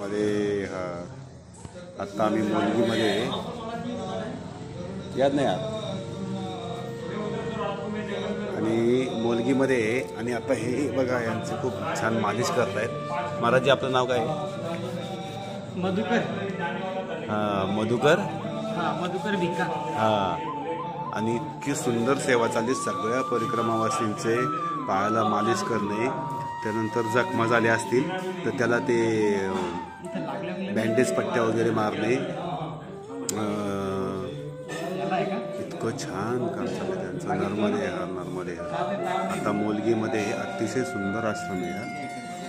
नरमध्ये आत्ता आम्ही मोलगीमध्ये याद नाही यार आणि मोलगीमध्ये आणि आता हे बघा यांचे खूप छान मालिश करतायत। महाराज आपलं नाव काय आहे? मधुकर। मधुकर मधुकर भिक्का। आणि इतकी सुंदर सेवा चालली सगळ्या परिक्रमावासींचे पायाला मालिश करणे, त्यानंतर जखमा झाल्या असतील तर त्याला ते बँडेज पट्ट्या वगैरे मारणे, इतकं छान काम चाललं त्यांचं। नर्मदे आता मोलगीमध्ये अतिशय सुंदर आश्रम आहे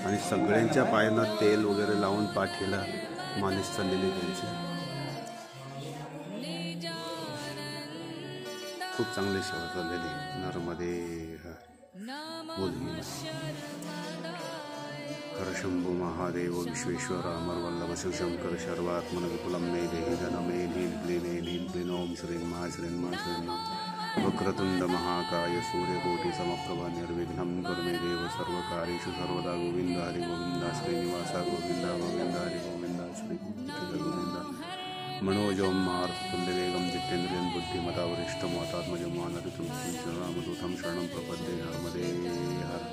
आणि सगळ्यांच्या पायांना तेल वगैरे लावून पाठीला मालिश चाललेली त्यांची। खूप चांगली सेवा चाललेली नर्मदे मोलगी। हर शंभू महादेव विश्वेश्वर अमरवल्लभ शिवशंकर शर्वात्मन विपुलम मे देहि जनमे नील ओम श्रीं मा वक्रतुंड महाकाय सूर्यकोटि समप्रभा निर्विघ्नं कुरु मे देव सर्वकार्येषु सर्वदा। गोविंद हरि गोविंद श्रीनिवास गोविंद गोविंद हरि गोविंद श्री गोविंद। मनोजोम मारुतुल्यवेगं जितेन्द्रियं बुद्धिमता वरिष्ठं वातात्मजं मानरितं रामदूतं शरणं प्रपद्ये। नर्मदे हर।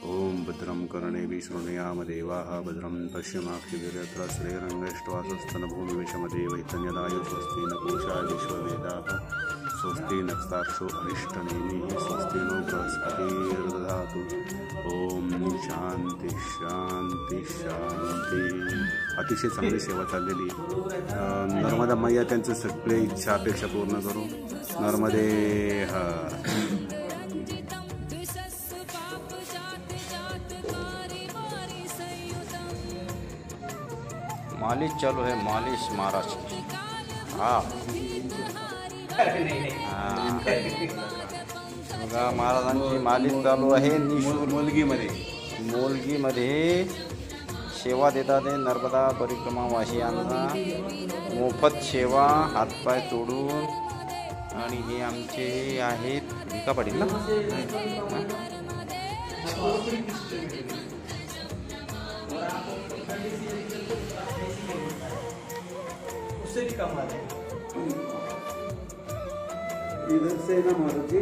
ओम भद्रं कर्णेभिः शृणुयाम देवाः भद्रं पश्यमाक्षिभिर्यत्र श्रेरङ्गैष्ट्वासस्तनभूमिविषमदेव हितन्यदायु। स्वस्ति न पूषा विश्ववेदाः स्वस्ति नस्ताक्षो अनिष्टनेमिः स्वस्ति नो बृहस्पतिर्दधातु। ओम शांती शांती शांती। अतिशय चांगली सेवा चाललेली। नर्मदा मैया त्यांचे सगळे इच्छा अपेक्षा पूर्ण करू। नर्मदे मालिश चालू है, मालिश महाराज की। बघा महाराजांची मालिश चालू आहे निशुल्क मोलगीमध्ये सेवा देतात ते नर्मदा परिक्रमावासियांना मोफत सेवा, हातपाय तोडून। आणि हे आमचे आहेत भिका पाटील ना, इधर से ना महाराज जी।